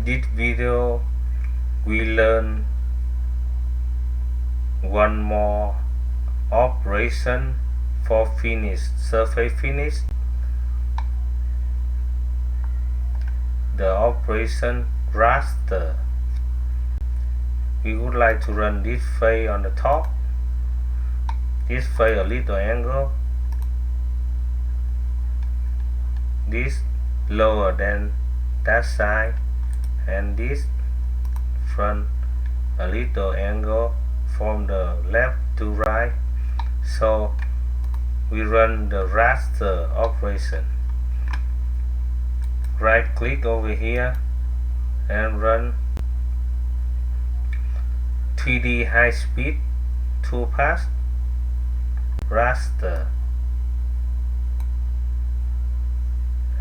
this video we learn one more operation for surface finish. The operation raster. We would like to run this face on the top, this face a little angle, this lower than that side, and this front a little angle from the left to right. So we run the raster operation. Right click over here and run 3D high speed toolpath raster,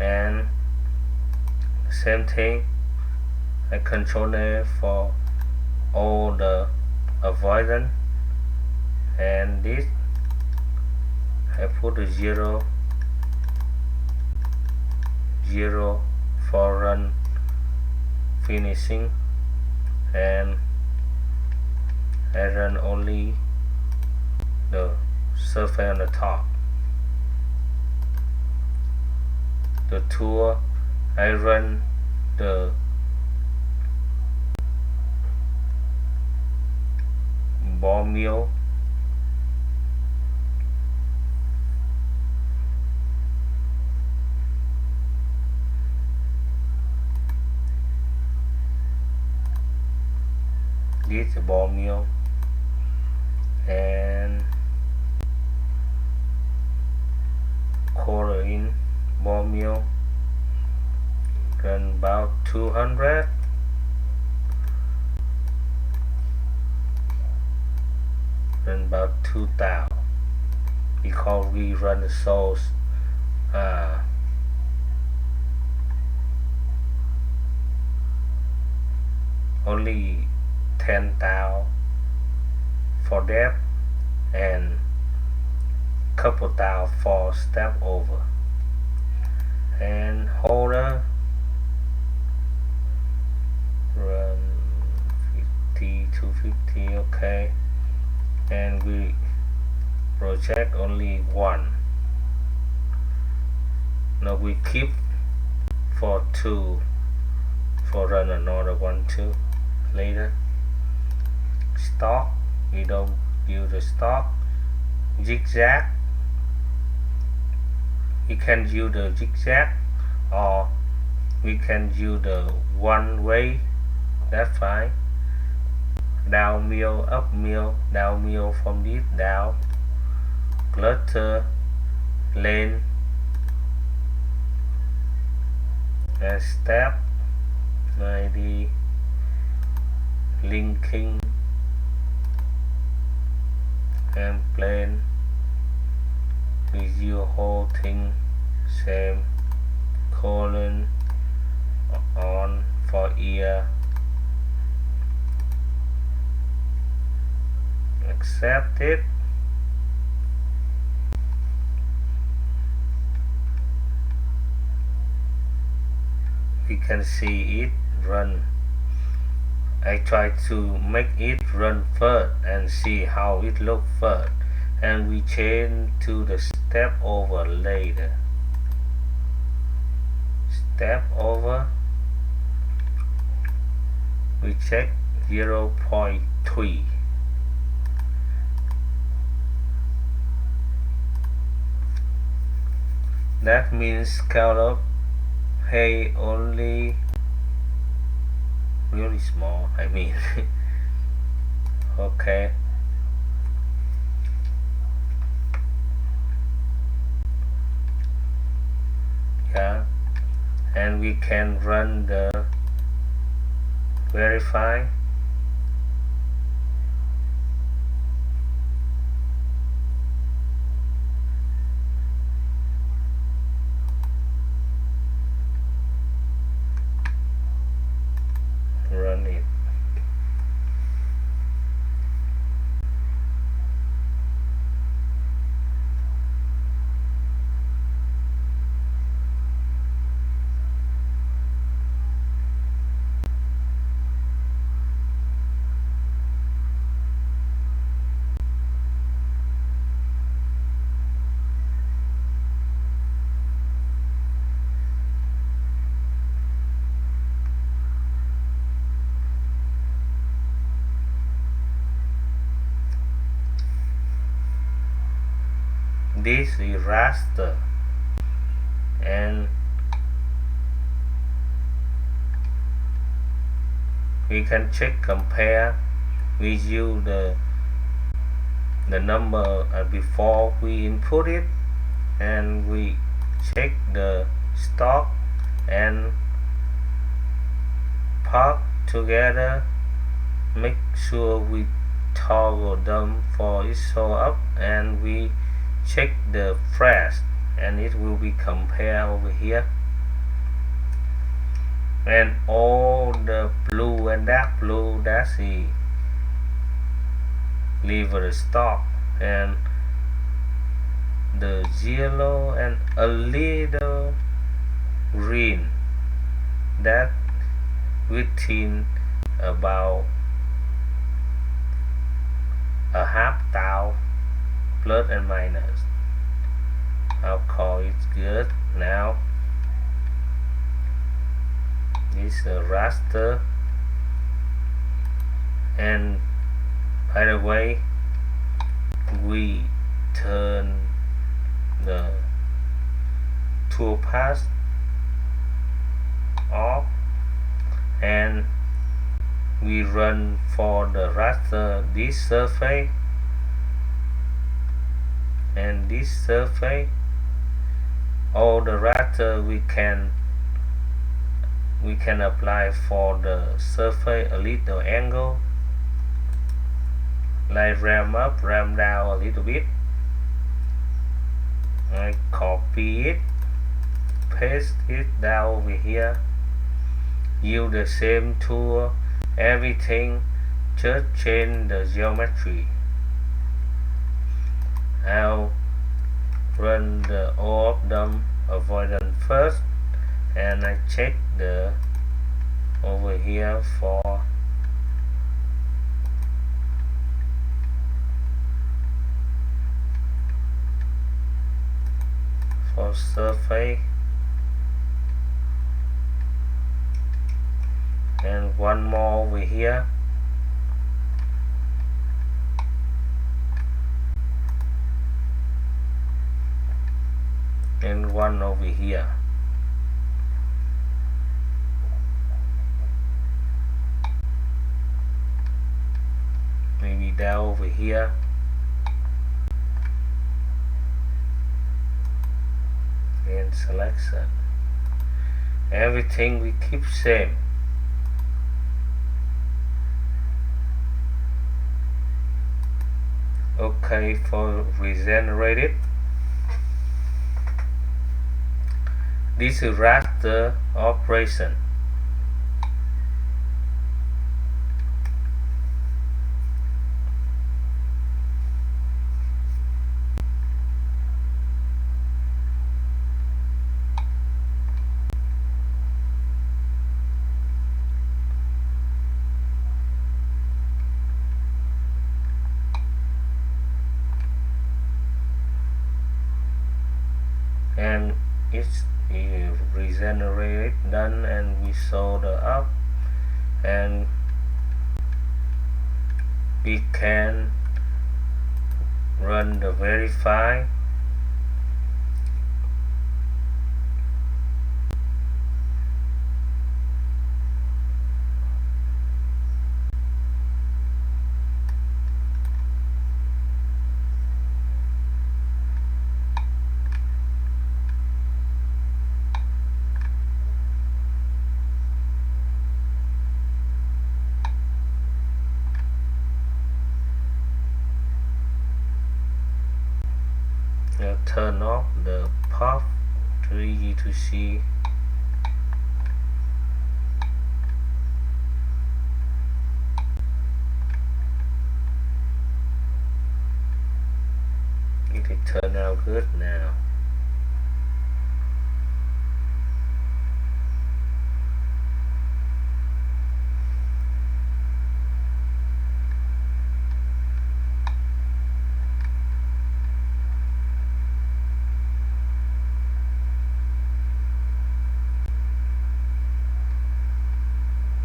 and same thing, I control it for all the avoidance, and this I put a 0 for run finishing, and I run only the surface on the top. The tool I run the ball mill, this is ball mill, and quarter in ball mill, run about 200, run about 2000, because we run the source only 10,000 for depth and couple thousand for step over. And holder run 50 to 50, okay, and we project only one. Now we keep for 2 for run another 1 2 later. Stock, we don't use the stock. Zigzag, we can use the zigzag, or we can use the one way, that's fine. Down mill, up mill, down mill from this down, clutter, lane, and step, 90, linking, and plane. We use whole thing, same, colon on for ear, accept it, we can see it run. I try to make it run first and see how it looks first, and we change to the step over later. Step over, we check 0.3. That means scallop hay only really small, I mean. Okay, yeah, and we can run the verify. Run it. this is raster, and we can check compare. We use the number before we input it, and we check the stock and park together. Make sure we toggle them for it show up, and we check the flash, and it will be compared over here. And all the blue and dark blue, that's the liver stock, and the yellow and a little green, that within about a half thou plus and minus. I'll call it good. Now this is a raster, and by the way, we turn the toolpath off, and we run for the raster this surface and this surface. All the raster we can apply for the surface a little angle, like ram up, ram down a little bit. I copy it, paste it down over here. Use the same tool, everything, just change the geometry. I'll run all of them avoidance first, and I check the over here for surface, and one more over here, and one over here. Maybe down over here. And selection. Everything we keep same. Okay, for regenerated, this is raster operation. And it's regenerated done, and we saw the up, and we can run the verify. Now turn off the path, too easy to see. It turned out good now.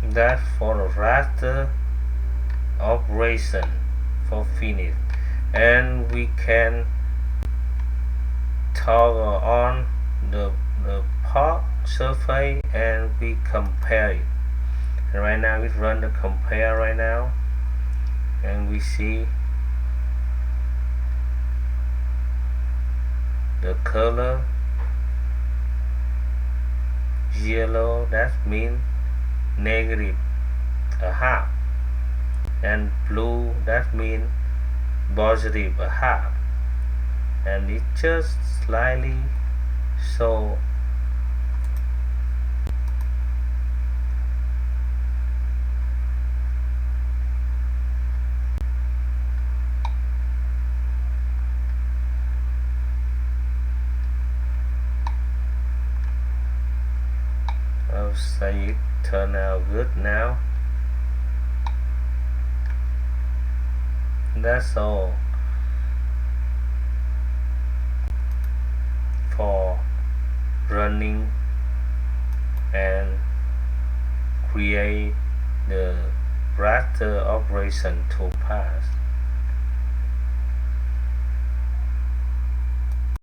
That for the raster operation for finish, and we can toggle on the part surface and we compare it. And right now we run the compare right now, and we see the color yellow, that means negative a half, and blue, that means positive a half, and it just slightly so I'll say it turned out good now. That's all for running and create the raster operation toolpath.